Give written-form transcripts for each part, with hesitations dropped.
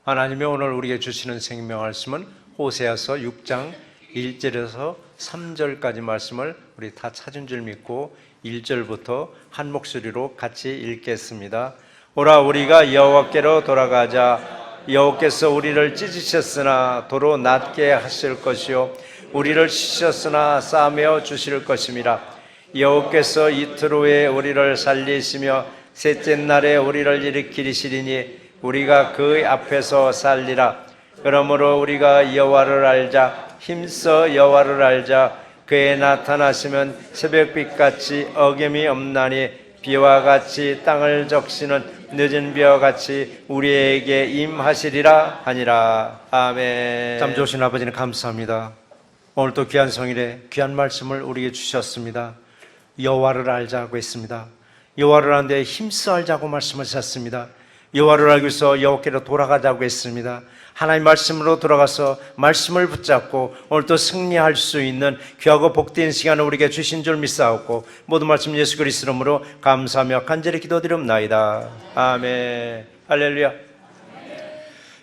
하나님이 오늘 우리에게 주시는 생명 말씀은 호세아서 6장 1절에서 3절까지 말씀을 우리 다 찾은 줄 믿고 1절부터 한 목소리로 같이 읽겠습니다. 오라 우리가 여호와께로 돌아가자. 여호와께서 우리를 찢으셨으나 도로 낫게 하실 것이요 우리를 치셨으나 싸매어 주실 것임이라. 여호와께서 이틀 후에 우리를 살리시며 셋째 날에 우리를 일으키시리니 우리가 그 앞에서 살리라. 그러므로 우리가 여호와를 알자. 힘써 여호와를 알자. 그의 나타나시면 새벽빛같이 어김이 없나니 비와 같이 땅을 적시는 늦은 비와 같이 우리에게 임하시리라 하니라. 아멘. 참 좋으신 아버지는 감사합니다. 오늘 또 귀한 성일에 귀한 말씀을 우리에게 주셨습니다. 여호와를 알자고 했습니다. 여호와를 아는데 힘써 알자고 말씀하셨습니다. 여호와를 알기 위해서 여호와께로 돌아가자고 했습니다. 하나님 말씀으로 돌아가서 말씀을 붙잡고 오늘 또 승리할 수 있는 귀하고 복된 시간을 우리에게 주신 줄 믿사옵고 모든 말씀 예수 그리스도 이름으로 감사하며 간절히 기도드립나이다. 아멘. 할렐루야.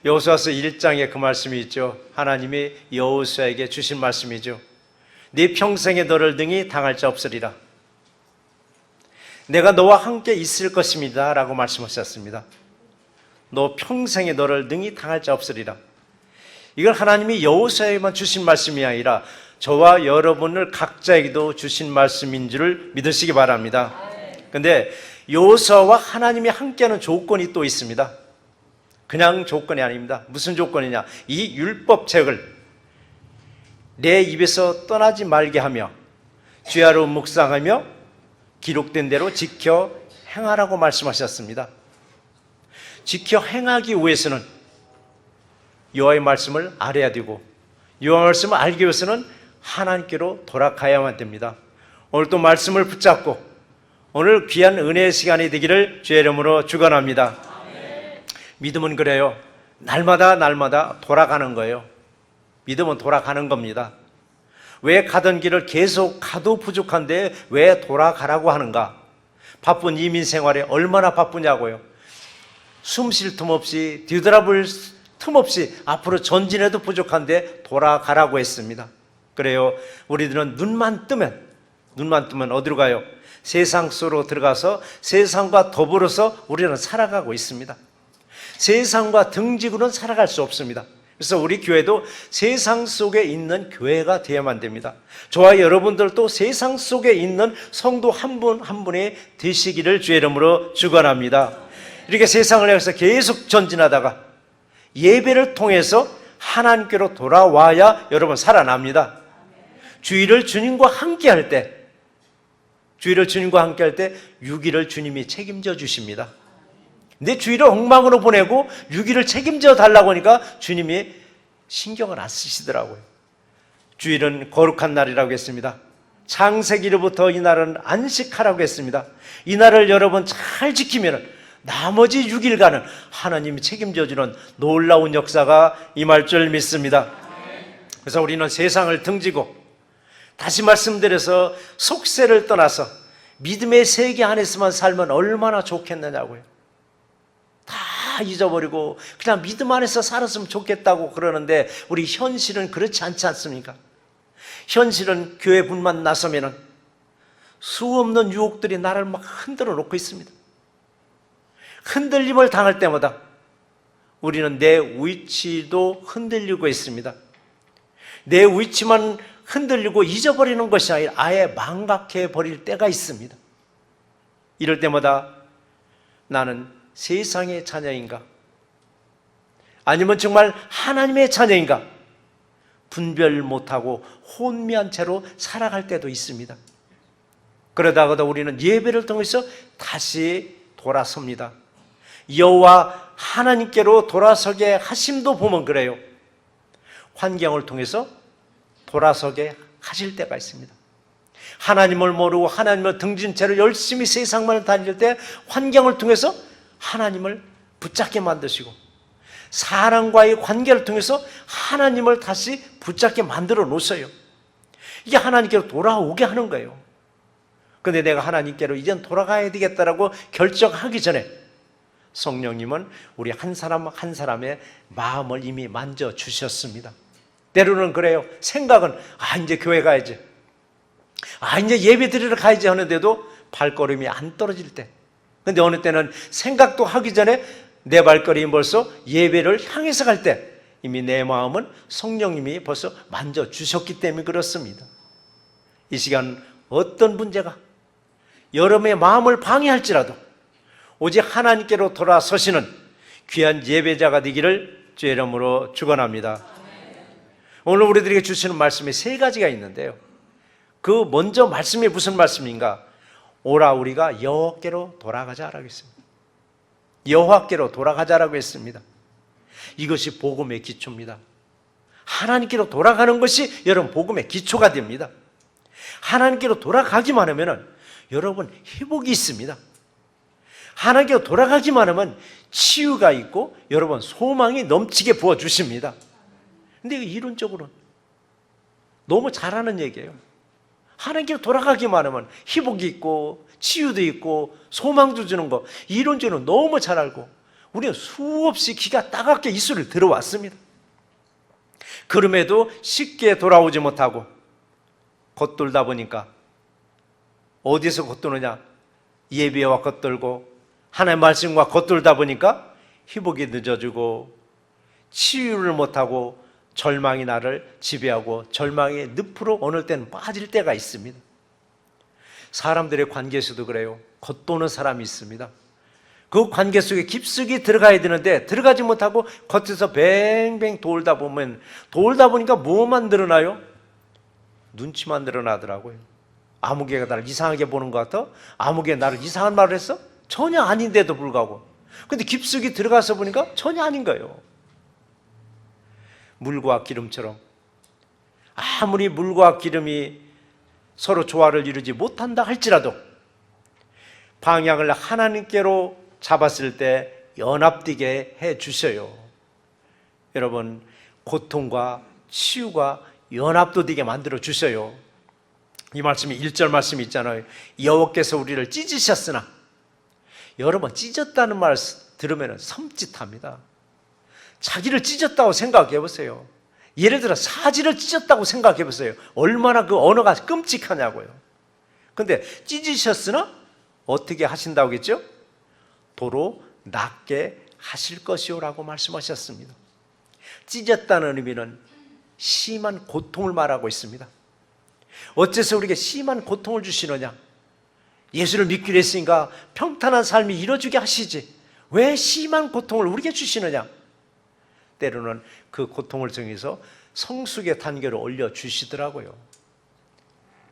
여호수아서 1장에 그 말씀이 있죠. 하나님이 여호수아에게 주신 말씀이죠. 네 평생에 너를 등이 당할 자 없으리라. 내가 너와 함께 있을 것입니다 라고 말씀하셨습니다. 너 평생에 너를 능히 당할 자 없으리라. 이걸 하나님이 여호수아에게만 주신 말씀이 아니라 저와 여러분을 각자에게도 주신 말씀인 줄을 믿으시기 바랍니다. 그런데 여호수아와 하나님이 함께하는 조건이 또 있습니다. 그냥 조건이 아닙니다. 무슨 조건이냐? 이 율법책을 내 입에서 떠나지 말게 하며 주야로 묵상하며 기록된 대로 지켜 행하라고 말씀하셨습니다. 지켜 행하기 위해서는 여호와의 말씀을 알아야 되고 여호와의 말씀을 알기 위해서는 하나님께로 돌아가야만 됩니다. 오늘 또 말씀을 붙잡고 오늘 귀한 은혜의 시간이 되기를 주의 이름으로 축원합니다. 믿음은 그래요. 날마다 돌아가는 거예요. 믿음은 돌아가는 겁니다. 왜 가던 길을 계속 가도 부족한데 왜 돌아가라고 하는가? 바쁜 이민 생활에 얼마나 바쁘냐고요. 숨 쉴 틈 없이 뒤돌아볼 틈 없이 앞으로 전진해도 부족한데 돌아가라고 했습니다. 그래요. 우리들은 눈만 뜨면 어디로 가요? 세상 속으로 들어가서 세상과 더불어서 우리는 살아가고 있습니다. 세상과 등지고는 살아갈 수 없습니다. 그래서 우리 교회도 세상 속에 있는 교회가 되어야만 됩니다. 저와 여러분들도 세상 속에 있는 성도 한 분 한 분이 되시기를 주의 이름으로 축원합니다. 이렇게 세상을 향해서 계속 전진하다가 예배를 통해서 하나님께로 돌아와야 여러분 살아납니다. 주일을 주님과 함께 할 때 6일을 주님이 책임져 주십니다. 근데 주일을 엉망으로 보내고 6일을 책임져 달라고 하니까 주님이 신경을 안 쓰시더라고요. 주일은 거룩한 날이라고 했습니다. 창세기로부터 이 날은 안식하라고 했습니다. 이 날을 여러분 잘 지키면 나머지 6일간은 하나님이 책임져 주는 놀라운 역사가 임할 줄 믿습니다. 그래서 우리는 세상을 등지고 다시 말씀드려서 속세를 떠나서 믿음의 세계 안에서만 살면 얼마나 좋겠느냐고요. 다 잊어버리고 그냥 믿음 안에서 살았으면 좋겠다고 그러는데 우리 현실은 그렇지 않지 않습니까? 현실은 교회 문만 나서면 수없는 유혹들이 나를 막 흔들어 놓고 있습니다. 흔들림을 당할 때마다 우리는 내 위치도 흔들리고 있습니다. 내 위치만 흔들리고 잊어버리는 것이 아니라 아예 망각해 버릴 때가 있습니다. 이럴 때마다 나는 세상의 자녀인가? 아니면 정말 하나님의 자녀인가? 분별 못하고 혼미한 채로 살아갈 때도 있습니다. 그러다가도 우리는 예배를 통해서 다시 돌아섭니다. 여호와 하나님께로 돌아서게 하심도 보면 그래요. 환경을 통해서 돌아서게 하실 때가 있습니다. 하나님을 모르고 하나님을 등진 채로 열심히 세상만을 다닐 때 환경을 통해서 하나님을 붙잡게 만드시고 사람과의 관계를 통해서 하나님을 다시 붙잡게 만들어 놓으세요. 이게 하나님께로 돌아오게 하는 거예요. 그런데 내가 하나님께로 이젠 돌아가야 되겠다라고 결정하기 전에 성령님은 우리 한 사람 한 사람의 마음을 이미 만져주셨습니다. 때로는 그래요. 생각은 이제 교회 가야지, 이제 예배 드리러 가야지 하는데도 발걸음이 안 떨어질 때, 근데 어느 때는 생각도 하기 전에 내 발걸음이 벌써 예배를 향해서 갈 때 이미 내 마음은 성령님이 벌써 만져주셨기 때문에 그렇습니다. 이 시간 어떤 문제가 여러분의 마음을 방해할지라도 오직 하나님께로 돌아서시는 귀한 예배자가 되기를 주의 이름으로 축원합니다. 오늘 우리들에게 주시는 말씀이 세 가지가 있는데요, 그 먼저 말씀이 무슨 말씀인가? 오라 우리가 여호와께로 돌아가자라고 했습니다. 여호와께로 돌아가자라고 했습니다. 이것이 복음의 기초입니다. 하나님께로 돌아가는 것이 여러분 복음의 기초가 됩니다. 하나님께로 돌아가기만 하면 여러분 회복이 있습니다. 하나님께로 돌아가기만 하면 치유가 있고 여러분 소망이 넘치게 부어주십니다. 근데 이거 이론적으로는 너무 잘하는 얘기예요. 하나님께로 돌아가기만 하면 회복이 있고 치유도 있고 소망도 주는 거, 이론적으로 너무 잘 알고 우리는 수없이 기가 따갑게 이 소리를 들어왔습니다. 그럼에도 쉽게 돌아오지 못하고 겉돌다 보니까 어디서 겉도느냐? 예배와 겉돌고 하나님의 말씀과 겉돌다 보니까 회복이 늦어지고 치유를 못하고 절망이 나를 지배하고 절망의 늪으로 어느 때는 빠질 때가 있습니다. 사람들의 관계에서도 그래요. 겉도는 사람이 있습니다. 그 관계 속에 깊숙이 들어가야 되는데 들어가지 못하고 겉에서 뱅뱅 돌다 보니까 뭐만 늘어나요? 눈치만 늘어나더라고요. 아무개가 나를 이상하게 보는 것 같아? 아무개가 나를 이상한 말을 했어? 전혀 아닌데도 불구하고. 근데 깊숙이 들어가서 보니까 전혀 아닌 거예요. 물과 기름처럼 아무리 물과 기름이 서로 조화를 이루지 못한다 할지라도 방향을 하나님께로 잡았을 때 연합되게 해 주셔요. 여러분, 고통과 치유가 연합도 되게 만들어 주셔요. 이 말씀이 1절 말씀이 있잖아요. 여호와께서 우리를 찢으셨으나, 여러분 찢었다는 말 들으면 섬찟합니다. 자기를 찢었다고 생각해 보세요. 예를 들어 사지를 찢었다고 생각해 보세요. 얼마나 그 언어가 끔찍하냐고요. 근데 찢으셨으나 어떻게 하신다고 했죠? 도로 낫게 하실 것이오라고 말씀하셨습니다. 찢었다는 의미는 심한 고통을 말하고 있습니다. 어째서 우리에게 심한 고통을 주시느냐? 예수를 믿기로 했으니까 평탄한 삶이 이루어지게 하시지 왜 심한 고통을 우리에게 주시느냐? 때로는 그 고통을 통해서 성숙의 단계로 올려주시더라고요.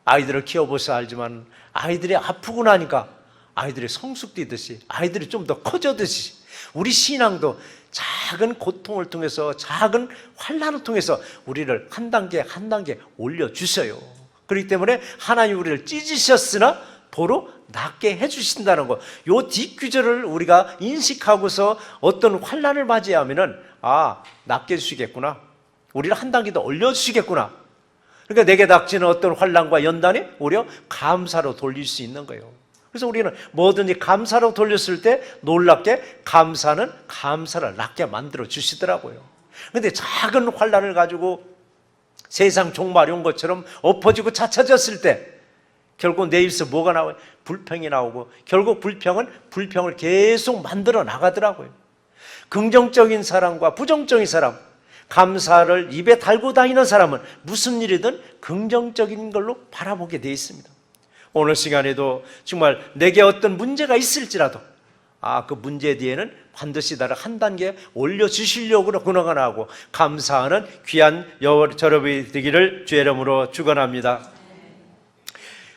아이들을 키워보셔서 알지만 아이들이 아프고 나니까 아이들이 성숙되듯이 아이들이 좀 더 커져듯이 우리 신앙도 작은 고통을 통해서 작은 환난을 통해서 우리를 한 단계 한 단계 올려주셔요. 그렇기 때문에 하나님 우리를 찢으셨으나 도로 낫게 해주신다는 것, 이 뒷구절을 우리가 인식하고서 어떤 환난을 맞이하면은 낫게 해주시겠구나, 우리를 한 단계 더 올려주시겠구나. 그러니까 내게 닥치는 어떤 환난과 연단이 오히려 감사로 돌릴 수 있는 거예요. 그래서 우리는 뭐든지 감사로 돌렸을 때 놀랍게 감사는 감사를 낫게 만들어 주시더라고요. 그런데 작은 환난을 가지고 세상 종말이 온 것처럼 엎어지고 찾아졌을 때 결국 내 입에서 뭐가 나와요? 불평이 나오고 결국 불평을 계속 만들어 나가더라고요. 긍정적인 사람과 부정적인 사람, 감사를 입에 달고 다니는 사람은 무슨 일이든 긍정적인 걸로 바라보게 되어 있습니다. 오늘 시간에도 정말 내게 어떤 문제가 있을지라도 그 문제 뒤에는 반드시 나를 한 단계 올려주시려고 그러나가고 감사하는 귀한 여러분이 되기를 주의 이름으로 축원합니다.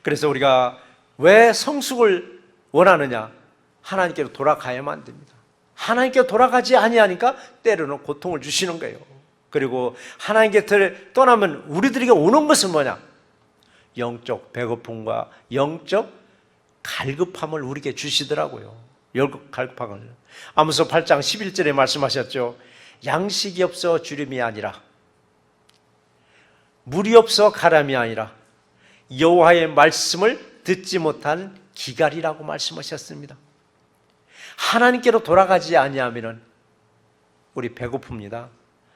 그래서 우리가 왜 성숙을 원하느냐? 하나님께로 돌아가야만 됩니다. 하나님께로 돌아가지 아니하니까 때로는 고통을 주시는 거예요. 그리고 하나님께 떠나면 우리들에게 오는 것은 뭐냐? 영적 배고픔과 영적 갈급함을 우리에게 주시더라고요. 영적 갈급함을. 아모스 8장 11절에 말씀하셨죠. 양식이 없어 주림이 아니라 물이 없어 가람이 아니라 여호와의 말씀을 듣지 못한 기갈이라고 말씀하셨습니다. 하나님께로 돌아가지 아니하면은 우리 배고픕니다.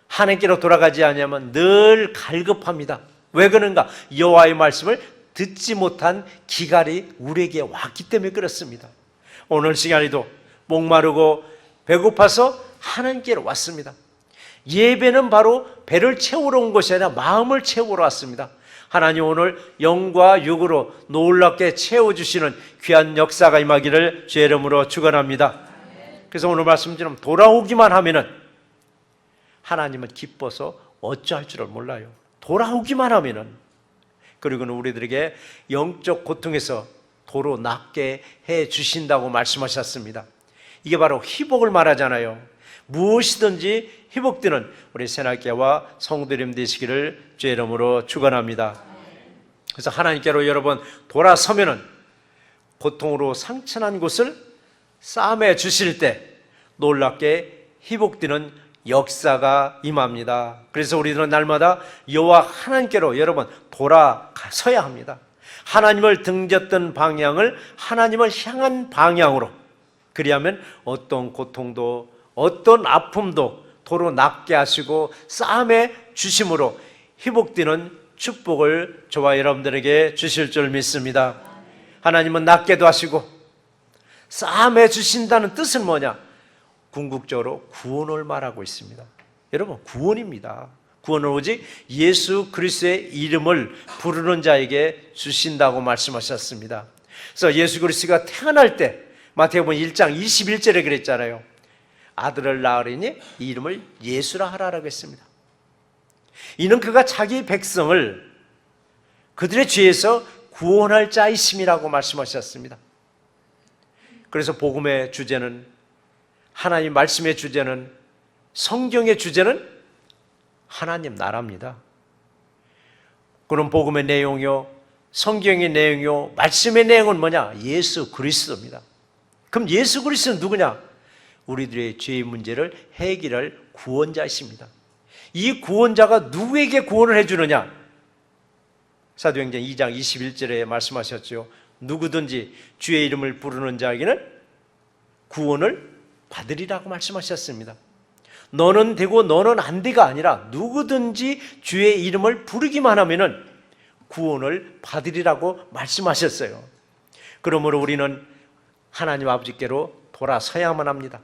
하나님께로 돌아가지 아니하면 늘 갈급합니다. 왜 그런가? 여호와의 말씀을 듣지 못한 기갈이 우리에게 왔기 때문에 그렇습니다. 오늘 시간에도 목마르고 배고파서 하나님께로 왔습니다. 예배는 바로 배를 채우러 온 것이 아니라 마음을 채우러 왔습니다. 하나님 오늘 영과 육으로 놀랍게 채워주시는 귀한 역사가 임하기를 주의 이름으로 축원합니다. 그래서 오늘 말씀처럼 돌아오기만 하면은 하나님은 기뻐서 어찌할 줄을 몰라요. 돌아오기만 하면은. 그리고는 우리들에게 영적 고통에서 도로 낫게 해 주신다고 말씀하셨습니다. 이게 바로 회복을 말하잖아요. 무엇이든지 회복되는 우리 새날개와 성도님 되시기를 주의 이름으로 축원합니다. 그래서 하나님께로 여러분 돌아서면은 고통으로 상처난 곳을 싸매 주실 때 놀랍게 회복되는 역사가 임합니다. 그래서 우리들은 날마다 여호와 하나님께로 여러분 돌아서야 합니다. 하나님을 등졌던 방향을 하나님을 향한 방향으로, 그리하면 어떤 고통도 어떤 아픔도 도로 낫게 하시고 싸매 주심으로 회복되는 축복을 저와 여러분들에게 주실 줄 믿습니다. 하나님은 낫게도 하시고 싸매 주신다는 뜻은 뭐냐? 궁극적으로 구원을 말하고 있습니다. 여러분, 구원입니다. 구원은 오직 예수 그리스도의 이름을 부르는 자에게 주신다고 말씀하셨습니다. 그래서 예수 그리스도가 태어날 때 마태복음 1장 21절에 그랬잖아요. 아들을 낳으리니 이 이름을 예수라 하라라고 했습니다. 이는 그가 자기 백성을 그들의 죄에서 구원할 자이심이라고 말씀하셨습니다. 그래서 복음의 주제는, 하나님 말씀의 주제는, 성경의 주제는 하나님 나라입니다. 그럼 복음의 내용이요, 성경의 내용이요, 말씀의 내용은 뭐냐? 예수 그리스도입니다. 그럼 예수 그리스도는 누구냐? 우리들의 죄의 문제를 해결할 구원자이십니다. 이 구원자가 누구에게 구원을 해주느냐? 사도행전 2장 21절에 말씀하셨죠. 누구든지 주의 이름을 부르는 자에게는 구원을 받으리라고 말씀하셨습니다. 너는 되고 너는 안 되가 아니라 누구든지 주의 이름을 부르기만 하면은 구원을 받으리라고 말씀하셨어요. 그러므로 우리는 하나님 아버지께로 돌아서야만 합니다.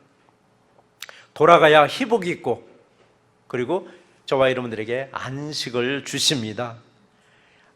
돌아가야 회복이 있고, 그리고 저와 여러분들에게 안식을 주십니다.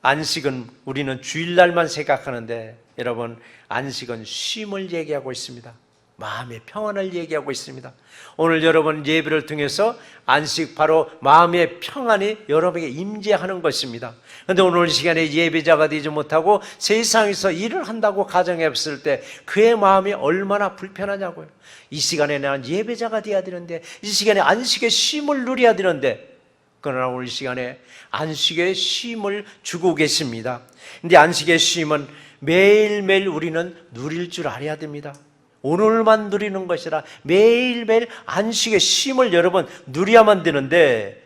안식은 우리는 주일날만 생각하는데 여러분, 안식은 쉼을 얘기하고 있습니다. 마음의 평안을 얘기하고 있습니다. 오늘 여러분 예배를 통해서 안식, 바로 마음의 평안이 여러분에게 임재하는 것입니다. 그런데 오늘 시간에 예배자가 되지 못하고 세상에서 일을 한다고 가정했을 때 그의 마음이 얼마나 불편하냐고요. 이 시간에 난 예배자가 되어야 되는데, 이 시간에 안식의 쉼을 누려야 되는데, 그러나 오늘 시간에 안식의 쉼을 주고 계십니다. 그런데 안식의 쉼은 매일매일 우리는 누릴 줄 알아야 됩니다. 오늘만 누리는 것이라 매일매일 안식의 쉼을 여러분 누려야만 되는데,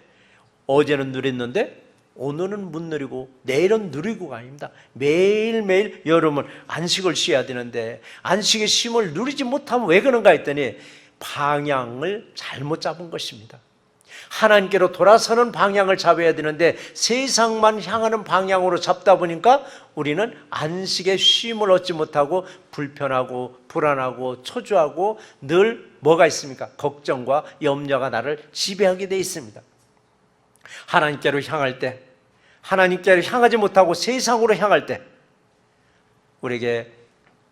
어제는 누렸는데 오늘은 못 누리고 내일은 누리고가 아닙니다. 매일매일 여러분 안식을 쉬어야 되는데, 안식의 쉼을 누리지 못하면 왜 그런가 했더니 방향을 잘못 잡은 것입니다. 하나님께로 돌아서는 방향을 잡아야 되는데 세상만 향하는 방향으로 잡다 보니까 우리는 안식의 쉼을 얻지 못하고 불편하고 불안하고 초조하고 늘 뭐가 있습니까? 걱정과 염려가 나를 지배하게 되어 있습니다. 하나님께로 향할 때, 하나님께로 향하지 못하고 세상으로 향할 때 우리에게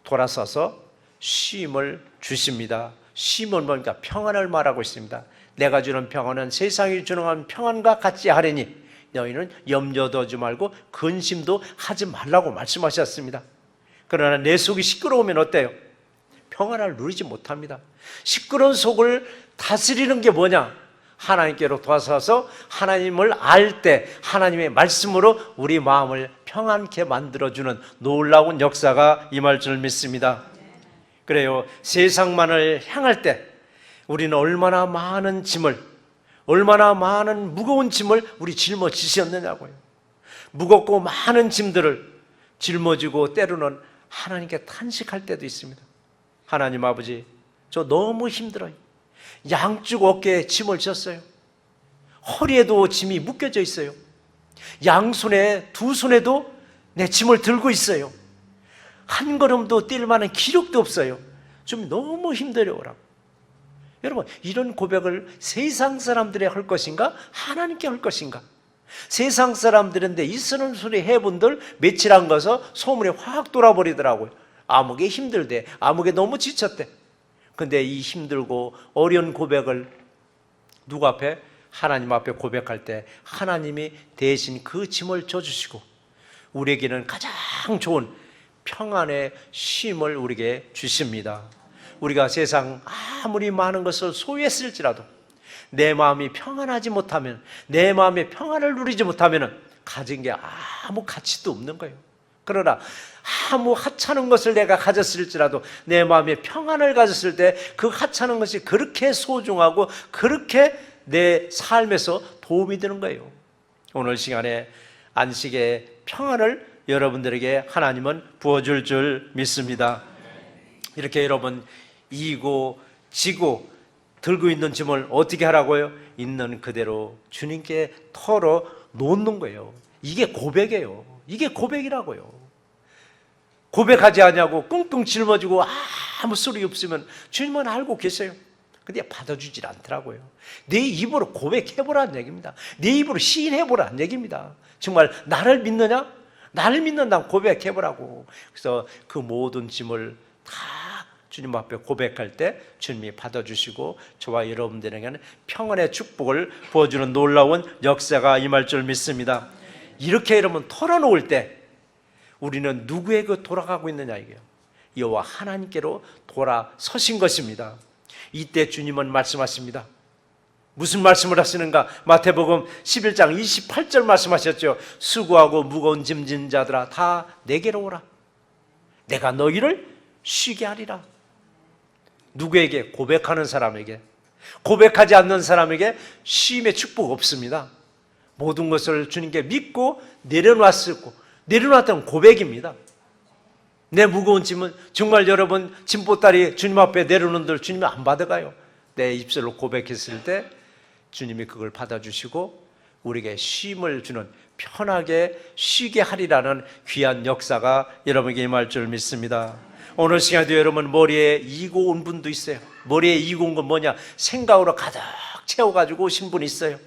돌아서서 쉼을 주십니다. 쉼은 뭔가 평안을 말하고 있습니다. 내가 주는 평안은 세상이 주는 평안과 같지 하리니 너희는 염려도 하지 말고 근심도 하지 말라고 말씀하셨습니다. 그러나 내 속이 시끄러우면 어때요? 평안을 누리지 못합니다. 시끄러운 속을 다스리는 게 뭐냐? 하나님께로 돌아서서 하나님을 알 때 하나님의 말씀으로 우리 마음을 평안케 만들어주는 놀라운 역사가 임할 줄 믿습니다. 그래요, 세상만을 향할 때 우리는 얼마나 많은 짐을, 얼마나 많은 무거운 짐을 우리 짊어지셨느냐고요. 무겁고 많은 짐들을 짊어지고 때로는 하나님께 탄식할 때도 있습니다. 하나님 아버지, 저 너무 힘들어요. 양쪽 어깨에 짐을 졌어요. 허리에도 짐이 묶여져 있어요. 양손에, 두 손에도 내 짐을 들고 있어요. 한 걸음도 뛸 만한 기력도 없어요. 좀 너무 힘들어요. 여러분, 이런 고백을 세상 사람들이 할 것인가? 하나님께 할 것인가? 세상 사람들인데 있으는 소리 해본들 며칠 안 가서 소문이 확 돌아버리더라고요. 아무게 힘들대, 아무게 너무 지쳤대. 근데 이 힘들고 어려운 고백을 누구 앞에? 하나님 앞에 고백할 때 하나님이 대신 그 짐을 져주시고 우리에게는 가장 좋은 평안의 쉼을 우리에게 주십니다. 우리가 세상 아무리 많은 것을 소유했을지라도 내 마음이 평안하지 못하면, 내 마음의 평안을 누리지 못하면 가진 게 아무 가치도 없는 거예요. 그러나 아무 하찮은 것을 내가 가졌을지라도 내 마음의 평안을 가졌을 때 그 하찮은 것이 그렇게 소중하고 그렇게 내 삶에서 도움이 되는 거예요. 오늘 시간에 안식의 평안을 여러분들에게 하나님은 부어줄 줄 믿습니다. 이렇게 여러분 이고 지고 들고 있는 짐을 어떻게 하라고요? 있는 그대로 주님께 털어 놓는 거예요. 이게 고백이에요. 이게 고백이라고요. 고백하지 않냐고 끙끙 짊어지고 아무 소리 없으면 주님은 알고 계세요. 근데 받아주질 않더라고요. 내 입으로 고백해보라는 얘기입니다. 내 입으로 시인해보라는 얘기입니다. 정말 나를 믿느냐? 나를 믿는다면 고백해보라고. 그래서 그 모든 짐을 다 주님 앞에 고백할 때 주님이 받아주시고 저와 여러분들에게는 평안의 축복을 부어주는 놀라운 역사가 임할 줄 믿습니다. 이렇게 여러분 털어놓을 때 우리는 누구에게 돌아가고 있느냐 이게요. 여호와 하나님께로 돌아서신 것입니다. 이때 주님은 말씀하십니다. 무슨 말씀을 하시는가? 마태복음 11장 28절 말씀하셨죠. 수고하고 무거운 짐진 자들아 다 내게로 오라. 내가 너희를 쉬게 하리라. 누구에게? 고백하는 사람에게. 고백하지 않는 사람에게 쉼의 축복 없습니다. 모든 것을 주님께 믿고 내려놨던 고백입니다. 내 무거운 짐은 정말 여러분 짐보따리 주님 앞에 내려놓는들 주님이 안 받아가요. 내 입술로 고백했을 때 주님이 그걸 받아주시고 우리에게 쉼을 주는, 편하게 쉬게 하리라는 귀한 역사가 여러분에게 임할 줄 믿습니다. 오늘 시간에도 여러분 머리에 이고 온 분도 있어요. 머리에 이고 온 건 뭐냐? 생각으로 가득 채워가지고 오신 분이 있어요.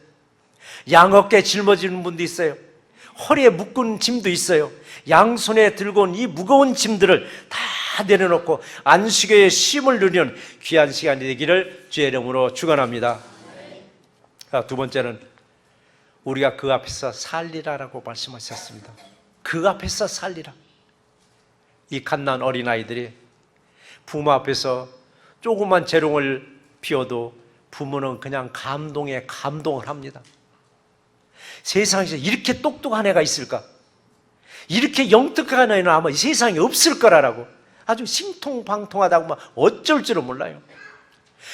양어깨 짊어지는 분도 있어요. 허리에 묶은 짐도 있어요. 양손에 들고 온 이 무거운 짐들을 다 내려놓고 안식의 쉼을 누리는 귀한 시간이 되기를 주의 이름으로 축원합니다. 두 번째는 우리가 그 앞에서 살리라라고 말씀하셨습니다. 그 앞에서 살리라. 이 갓난 어린아이들이 부모 앞에서 조그만 재롱을 피워도 부모는 그냥 감동에 감동을 합니다. 세상에서 이렇게 똑똑한 애가 있을까? 이렇게 영특한 애는 아마 이 세상에 없을 거라고 아주 신통방통하다고 막 어쩔 줄을 몰라요.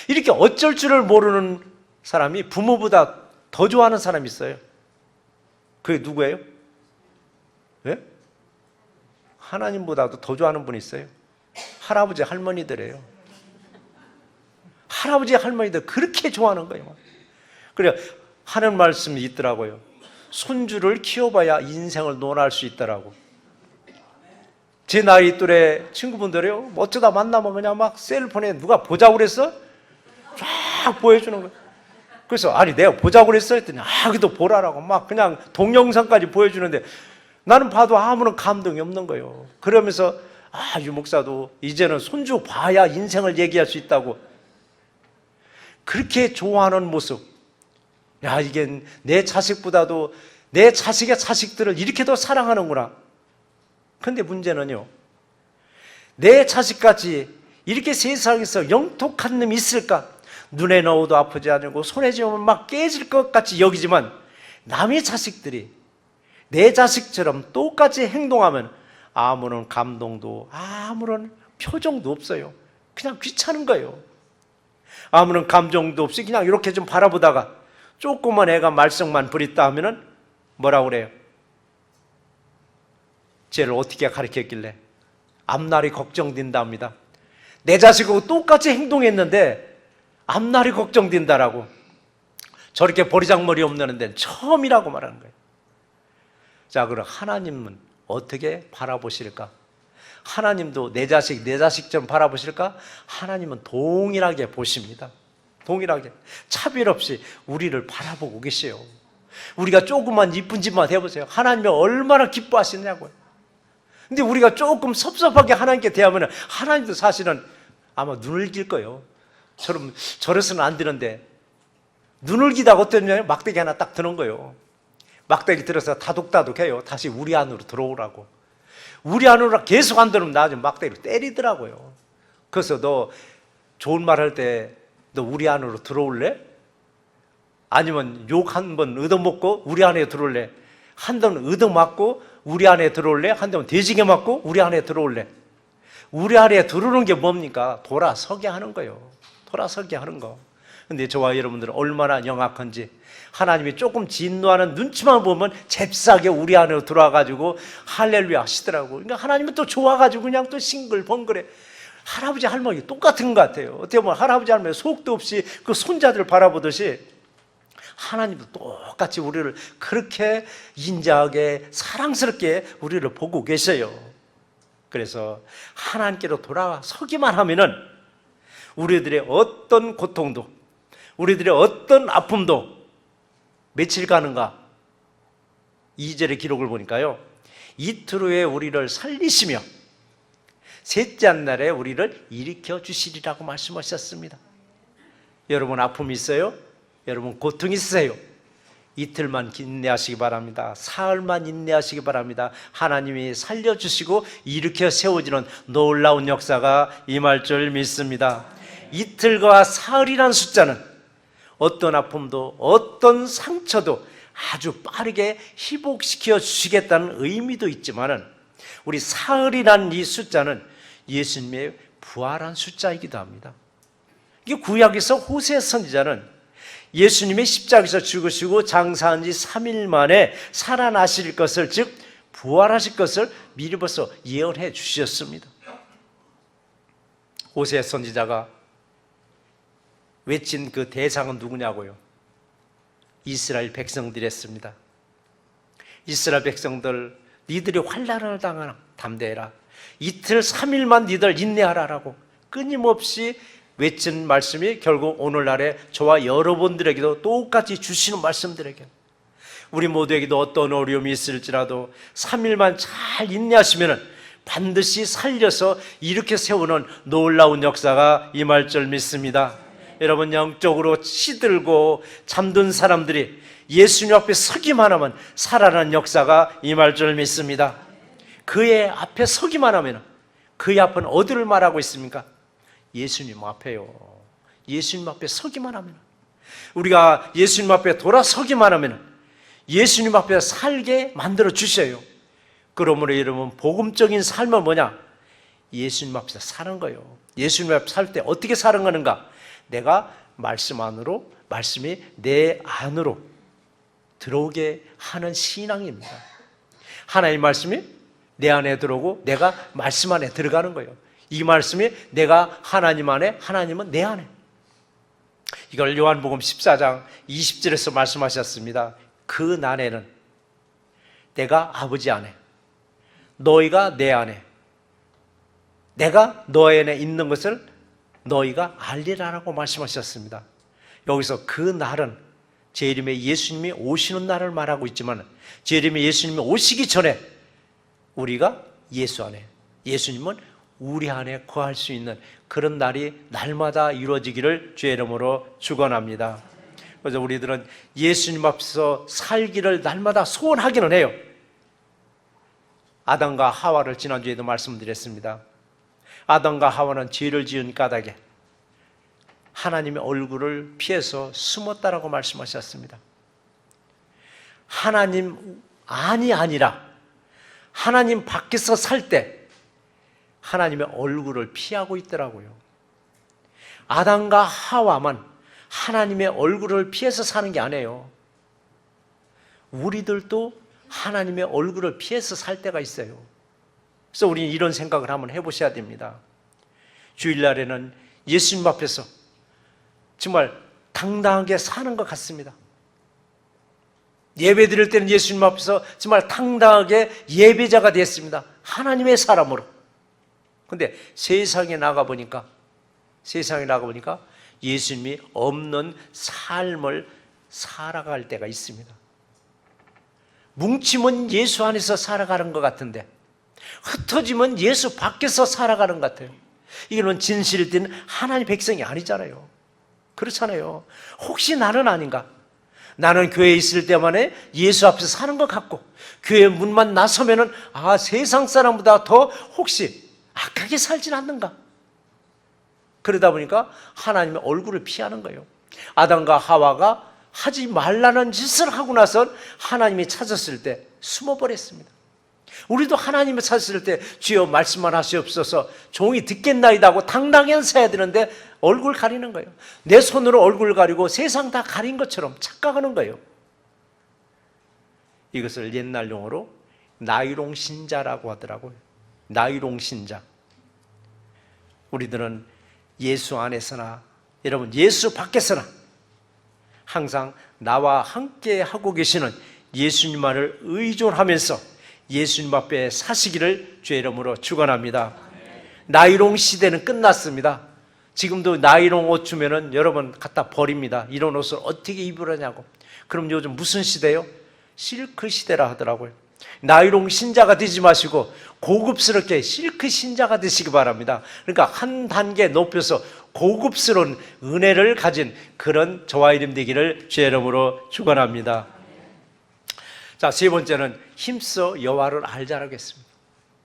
이렇게 어쩔 줄을 모르는 사람이 부모보다 더 좋아하는 사람이 있어요. 그게 누구예요? 예? 하나님보다도 더 좋아하는 분이 있어요. 할아버지 할머니들이에요. 할아버지 할머니들 그렇게 좋아하는 거예요. 그래 하는 말씀이 있더라고요. 손주를 키워봐야 인생을 논할 수 있더라고. 제 나이 또래 친구분들이요, 어쩌다 만나면 그냥 막 셀폰에 누가 보자고 그랬어? 쫙 보여주는 거예요. 그래서 아니 내가 보자고 그랬어? 했더니 그래도 보라라고 막 그냥 동영상까지 보여주는데 나는 봐도 아무런 감동이 없는 거예요. 그러면서 유 목사도 이제는 손주 봐야 인생을 얘기할 수 있다고 그렇게 좋아하는 모습. 이게 내 자식보다도 내 자식의 자식들을 이렇게 더 사랑하는구나. 근데 문제는요, 내 자식까지 이렇게 세상에서 영톡한 놈이 있을까? 눈에 넣어도 아프지 않고 손에 쥐면 막 깨질 것 같이 여기지만 남의 자식들이 내 자식처럼 똑같이 행동하면 아무런 감동도 아무런 표정도 없어요. 그냥 귀찮은 거예요. 아무런 감정도 없이 그냥 이렇게 좀 바라보다가 조그만 애가 말썽만 부렸다 하면은 뭐라고 그래요? 쟤를 어떻게 가르쳤길래? 앞날이 걱정된다 합니다. 내 자식하고 똑같이 행동했는데 앞날이 걱정된다라고. 저렇게 버리장머리 없는 데는 처음이라고 말하는 거예요. 자, 그럼 하나님은 어떻게 바라보실까? 하나님도 내 자식처럼 바라보실까? 하나님은 동일하게 보십니다. 동일하게 차별 없이 우리를 바라보고 계세요. 우리가 조금만 이쁜 짓만 해보세요. 하나님이 얼마나 기뻐하시냐고요. 근데 우리가 조금 섭섭하게 하나님께 대하면 하나님도 사실은 아마 눈을 길 거예요. 저래서는 안 되는데 눈을 기다가 어떤 냐면 막대기 하나 딱 드는 거예요. 막대기 들어서 다독다독해요. 다시 우리 안으로 들어오라고. 우리 안으로 계속 안 들어오면 나중에 막대기로 때리더라고요. 그래서 너 좋은 말 할 때 너 우리 안으로 들어올래? 아니면 욕 한 번 얻어먹고 우리 안에 들어올래? 한 번 얻어맞고 우리 안에 들어올래? 한 번 돼지게 맞고 우리 안에 들어올래? 우리 안에 들어오는 게 뭡니까? 돌아서게 하는 거예요. 돌아서게 하는 거. 근데 저와 여러분들은 얼마나 영악한지, 하나님이 조금 진노하는 눈치만 보면 잽싸게 우리 안으로 들어와가지고 할렐루야 하시더라고요. 그러니까 하나님은 또 좋아가지고 그냥 또 싱글벙글해. 할아버지 할머니 똑같은 것 같아요. 어떻게 보면 할아버지 할머니 속도 없이 그 손자들 바라보듯이 하나님도 똑같이 우리를 그렇게 인자하게 사랑스럽게 우리를 보고 계셔요. 그래서 하나님께로 돌아서기만 하면은 우리들의 어떤 고통도, 우리들의 어떤 아픔도 며칠 가는가? 2절의 기록을 보니까요, 이틀 후에 우리를 살리시며 셋째 날에 우리를 일으켜 주시리라고 말씀하셨습니다. 여러분 아픔이 있어요? 여러분 고통이 있으세요? 이틀만 인내하시기 바랍니다. 사흘만 인내하시기 바랍니다. 하나님이 살려주시고 일으켜 세워지는 놀라운 역사가 임할 줄 믿습니다. 이틀과 사흘이라는 숫자는 어떤 아픔도 어떤 상처도 아주 빠르게 회복시켜 주시겠다는 의미도 있지만은, 우리 사흘이라는 이 숫자는 예수님의 부활한 숫자이기도 합니다. 이게 구약에서 호세 선지자는 예수님의 십자가에서 죽으시고 장사한 지 3일 만에 살아나실 것을, 즉 부활하실 것을 미리 벌써 예언해 주셨습니다. 호세 선지자가 외친 그 대상은 누구냐고요? 이스라엘 백성들이었습니다. 이스라엘 백성들, 니들이 환난을 당하나 담대해라. 이틀 3일만 니들 인내하라라고 끊임없이 외친 말씀이 결국 오늘날에 저와 여러분들에게도 똑같이 주시는 말씀들에게, 우리 모두에게도 어떤 어려움이 있을지라도 3일만 잘 인내하시면 반드시 살려서 이렇게 세우는 놀라운 역사가 임할 줄 믿습니다. 여러분, 영적으로 시들고 잠든 사람들이 예수님 앞에 서기만 하면 살아나는 역사가 임할 줄 믿습니다. 그의 앞에 서기만 하면, 그의 앞은 어디를 말하고 있습니까? 예수님 앞에요. 예수님 앞에 서기만 하면, 우리가 예수님 앞에 돌아서기만 하면 예수님 앞에 살게 만들어 주셔요. 그러므로 여러분, 복음적인 삶은 뭐냐? 예수님 앞에서 사는 거예요. 예수님 앞에 살 때 어떻게 사는 거는가? 내가 말씀 안으로, 말씀이 내 안으로 들어오게 하는 신앙입니다. 하나님 말씀이 내 안에 들어오고 내가 말씀 안에 들어가는 거예요. 이 말씀이 내가 하나님 안에, 하나님은 내 안에. 이걸 요한복음 14장 20절에서 말씀하셨습니다. 그 날에는 내가 아버지 안에, 너희가 내 안에, 내가 너희 안에 있는 것을 너희가 알리라라고 말씀하셨습니다. 여기서 그 날은 제 이름에 예수님이 오시는 날을 말하고 있지만, 제 이름에 예수님이 오시기 전에 우리가 예수 안에, 예수님은 우리 안에 거할 수 있는 그런 날이 날마다 이루어지기를 주의 이름으로 축원합니다. 그래서 우리들은 예수님 앞에서 살기를 날마다 소원하기는 해요. 아담과 하와를 지난주에도 말씀드렸습니다. 아담과 하와는 죄를 지은 까닭에 하나님의 얼굴을 피해서 숨었다라고 말씀하셨습니다. 하나님 안이 아니라 하나님 밖에서 살 때 하나님의 얼굴을 피하고 있더라고요. 아담과 하와만 하나님의 얼굴을 피해서 사는 게 아니에요. 우리들도 하나님의 얼굴을 피해서 살 때가 있어요. 그래서 우리는 이런 생각을 한번 해보셔야 됩니다. 주일날에는 예수님 앞에서 정말 당당하게 사는 것 같습니다. 예배 드릴 때는 예수님 앞에서 정말 당당하게 예배자가 됐습니다. 하나님의 사람으로. 근데 세상에 나가보니까 예수님이 없는 삶을 살아갈 때가 있습니다. 뭉치면 예수 안에서 살아가는 것 같은데 흩어지면 예수 밖에서 살아가는 것 같아요. 이거는 진실된 하나님의 백성이 아니잖아요. 그렇잖아요. 혹시 나는 아닌가? 나는 교회에 있을 때만에 예수 앞에서 사는 것 같고 교회 문만 나서면은 세상 사람보다 더 혹시 악하게 살진 않는가? 그러다 보니까 하나님의 얼굴을 피하는 거예요. 아담과 하와가 하지 말라는 짓을 하고 나서 하나님이 찾았을 때 숨어버렸습니다. 우리도 하나님을 찾았을 때 주여 말씀만 하시옵소서 종이 듣겠나이다 하고 당당히 서야 되는데 얼굴 가리는 거예요. 내 손으로 얼굴 가리고 세상 다 가린 것처럼 착각하는 거예요. 이것을 옛날 용어로 나이롱 신자라고 하더라고요. 나이롱 신자. 우리들은 예수 안에서나 여러분 예수 밖에서나 항상 나와 함께 하고 계시는 예수님만을 의존하면서 예수님 앞에 사시기를 주의 이름으로 축원합니다. 나이롱 시대는 끝났습니다. 지금도 나이롱 옷 주면은 여러분 갖다 버립니다. 이런 옷을 어떻게 입으려냐고. 그럼 요즘 무슨 시대요? 실크 시대라 하더라고요. 나이롱 신자가 되지 마시고 고급스럽게 실크 신자가 되시기 바랍니다. 그러니까 한 단계 높여서 고급스러운 은혜를 가진 그런 저와 이름 되기를 주의 이름으로 축원합니다. 자, 세 번째는 힘써 여호와를 알자라고 했습니다.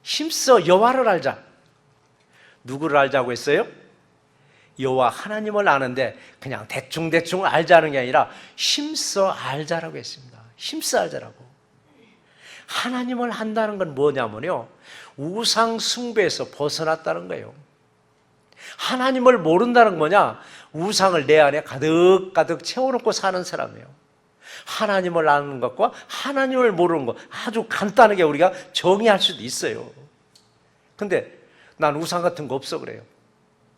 힘써 여호와를 알자. 누구를 알자고 했어요? 여호와 하나님을 아는데 그냥 대충 알자는 게 아니라 힘써 알자라고 했습니다. 힘써 알자라고. 하나님을 안다는 건 뭐냐면요, 우상 숭배에서 벗어났다는 거예요. 하나님을 모른다는 건 뭐냐? 우상을 내 안에 가득 채워놓고 사는 사람이에요. 하나님을 아는 것과 하나님을 모르는 것 아주 간단하게 우리가 정의할 수도 있어요. 근데 난 우상 같은 거 없어 그래요.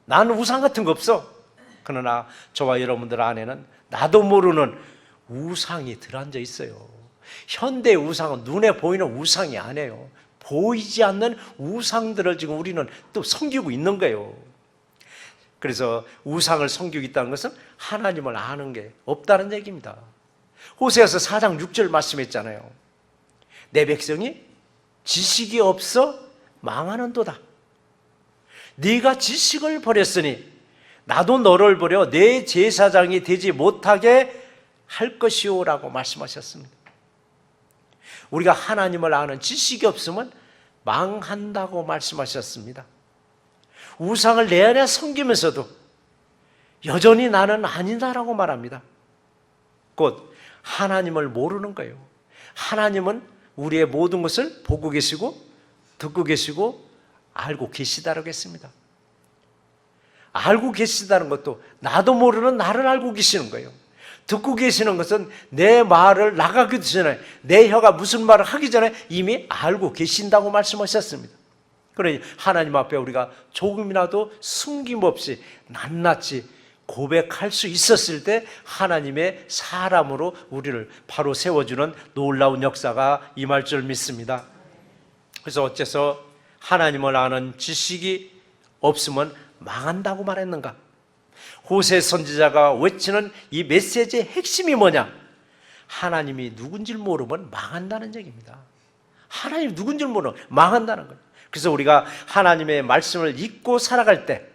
나는 우상 같은 거 없어. 그러나 저와 여러분들 안에는 나도 모르는 우상이 들어앉아 있어요. 현대 우상은 눈에 보이는 우상이 아니에요. 보이지 않는 우상들을 지금 우리는 또 섬기고 있는 거예요. 그래서 우상을 섬기고 있다는 것은 하나님을 아는 게 없다는 얘기입니다. 호세아서 4장 6절 말씀했잖아요. 내 백성이 지식이 없어 망하는도다. 네가 지식을 버렸으니 나도 너를 버려 내 제사장이 되지 못하게 할 것이오라고 말씀하셨습니다. 우리가 하나님을 아는 지식이 없으면 망한다고 말씀하셨습니다. 우상을 내 안에 섬기면서도 여전히 나는 아니다라고 말합니다. 곧 하나님을 모르는 거예요. 하나님은 우리의 모든 것을 보고 계시고 듣고 계시고 알고 계시다라고 했습니다. 알고 계시다는 것도 나도 모르는 나를 알고 계시는 거예요. 듣고 계시는 것은 내 말을 나가기 전에, 내 혀가 무슨 말을 하기 전에 이미 알고 계신다고 말씀하셨습니다. 그러니 하나님 앞에 우리가 조금이라도 숨김없이 낱낱이 고백할 수 있었을 때 하나님의 사람으로 우리를 바로 세워주는 놀라운 역사가 임할 줄 믿습니다. 그래서 어째서 하나님을 아는 지식이 없으면 망한다고 말했는가? 호세 선지자가 외치는 이 메시지의 핵심이 뭐냐? 하나님이 누군지를 모르면 망한다는 얘기입니다. 하나님이 누군지를 모르면 망한다는 거예요. 그래서 우리가 하나님의 말씀을 잊고 살아갈 때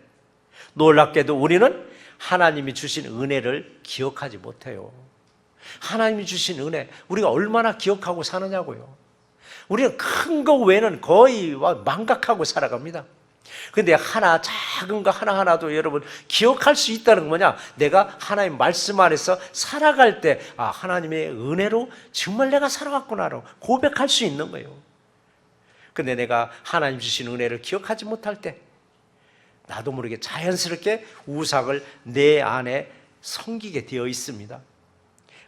놀랍게도 우리는 하나님이 주신 은혜를 기억하지 못해요. 하나님이 주신 은혜 우리가 얼마나 기억하고 사느냐고요. 우리는 큰 거 외에는 거의 망각하고 살아갑니다. 근데 작은 거 하나하나도 여러분 기억할 수 있다는 건 뭐냐? 내가 하나님 말씀 안에서 살아갈 때 하나님의 은혜로 정말 내가 살아갔구나라고 고백할 수 있는 거예요. 근데 내가 하나님 주신 은혜를 기억하지 못할 때 나도 모르게 자연스럽게 우상을 내 안에 섬기게 되어 있습니다.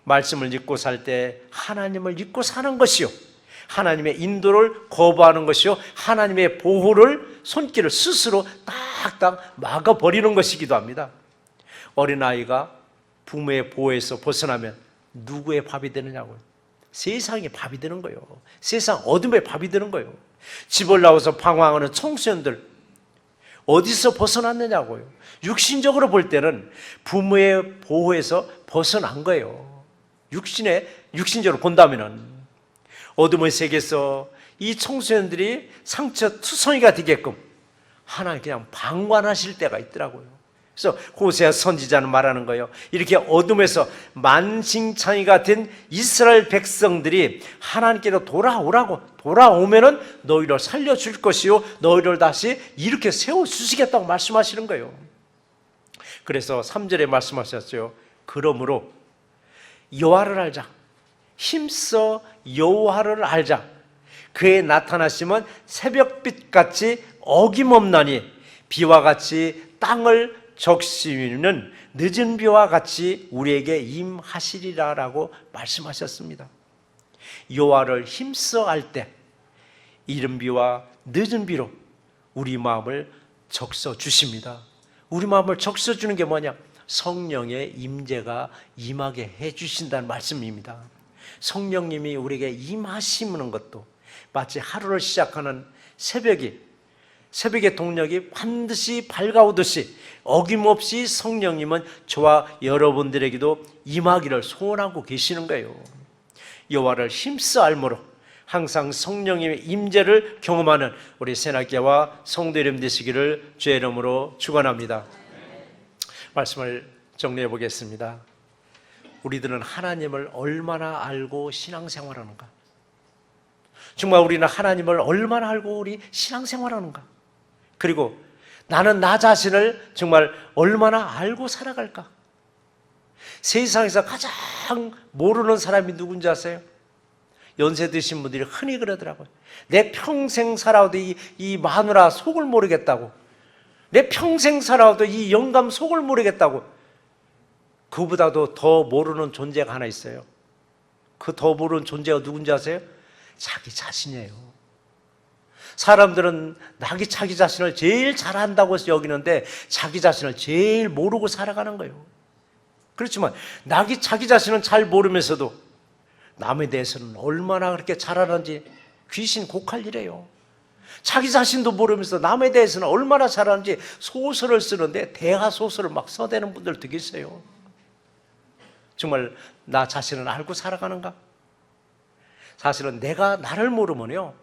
말씀을 잊고 살 때 하나님을 잊고 사는 것이요, 하나님의 인도를 거부하는 것이요, 하나님의 보호를, 손길을 스스로 딱딱 막아버리는 것이기도 합니다. 어린아이가 부모의 보호에서 벗어나면 누구의 밥이 되느냐고요. 세상의 밥이 되는 거예요. 세상 어둠의 밥이 되는 거예요. 집을 나와서 방황하는 청소년들 어디서 벗어났느냐고요. 육신적으로 볼 때는 부모의 보호에서 벗어난 거예요. 육신적으로 본다면은 어둠의 세계에서 이 청소년들이 상처투성이가 되게끔 하나님 그냥 방관하실 때가 있더라고요. 그래서 호세아 선지자는 말하는 거예요. 이렇게 어둠에서 만신창이가 된 이스라엘 백성들이 하나님께로 돌아오면은 너희를 살려줄 것이요, 너희를 다시 이렇게 세워주시겠다고 말씀하시는 거예요. 그래서 3절에 말씀하셨죠. 그러므로 여호와를 알자. 힘써 여호와를 알자. 그의 나타나심은 새벽빛같이 어김없나니 비와 같이 땅을 적시는 늦은 비와 같이 우리에게 임하시리라라고 말씀하셨습니다. 여호와를 힘써 알 때 이른 비와 늦은 비로 우리 마음을 적셔 주십니다. 우리 마음을 적셔 주는 게 뭐냐? 성령의 임재가 임하게 해 주신다는 말씀입니다. 성령님이 우리에게 임하시는 것도 마치 하루를 시작하는 새벽의 동력이 반드시 밝아오듯이 어김없이 성령님은 저와 여러분들에게도 임하기를 소원하고 계시는 거예요. 여호와를 힘써 알므로 항상 성령님의 임재를 경험하는 우리 새학기와 성도 여러분 되시기를 주의 이름으로 축원합니다. 말씀을 정리해 보겠습니다. 우리들은 하나님을 얼마나 알고 신앙생활하는가? 정말 우리는 하나님을 얼마나 알고 우리 신앙생활하는가? 그리고 나는 나 자신을 정말 얼마나 알고 살아갈까? 세상에서 가장 모르는 사람이 누군지 아세요? 연세 드신 분들이 흔히 그러더라고요. 내 평생 살아도 이 마누라 속을 모르겠다고, 내 평생 살아도 이 영감 속을 모르겠다고. 그보다도 더 모르는 존재가 하나 있어요. 그 더 모르는 존재가 누군지 아세요? 자기 자신이에요. 사람들은 자기 자신을 제일 잘한다고 여기는데 자기 자신을 제일 모르고 살아가는 거예요. 그렇지만 자기 자신은 잘 모르면서도 남에 대해서는 얼마나 그렇게 잘하는지 귀신 곡할이래요. 자기 자신도 모르면서 남에 대해서는 얼마나 잘하는지 소설을 쓰는데 대하소설을 막 써대는 분들도 계세요. 정말 나 자신을 알고 살아가는가? 사실은 내가 나를 모르면요,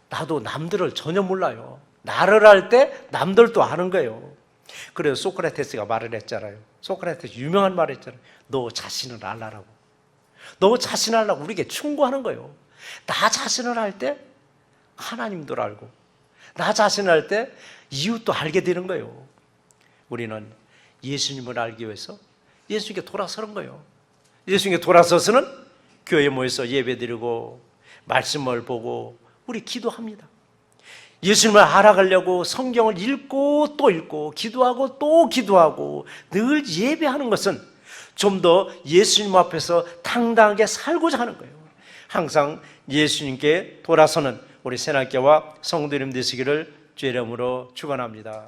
나도 남들을 전혀 몰라요. 나를 알 때 남들도 아는 거예요. 그래서 소크라테스가 말을 했잖아요. 소크라테스 유명한 말을 했잖아요. 너 자신을 알라라고. 너 자신을 알라고 우리에게 충고하는 거예요. 나 자신을 알 때 하나님도 알고, 나 자신을 알 때 이웃도 알게 되는 거예요. 우리는 예수님을 알기 위해서 예수님께 돌아서는 거예요. 예수님께 돌아서서는 교회에 모여서 예배드리고 말씀을 보고 우리 기도합니다. 예수님을 알아가려고 성경을 읽고 또 읽고 기도하고 또 기도하고 늘 예배하는 것은 좀 더 예수님 앞에서 당당하게 살고자 하는 거예요. 항상 예수님께 돌아서는 우리 새학기와 성도님 되시기를 주의 이름으로 축원합니다.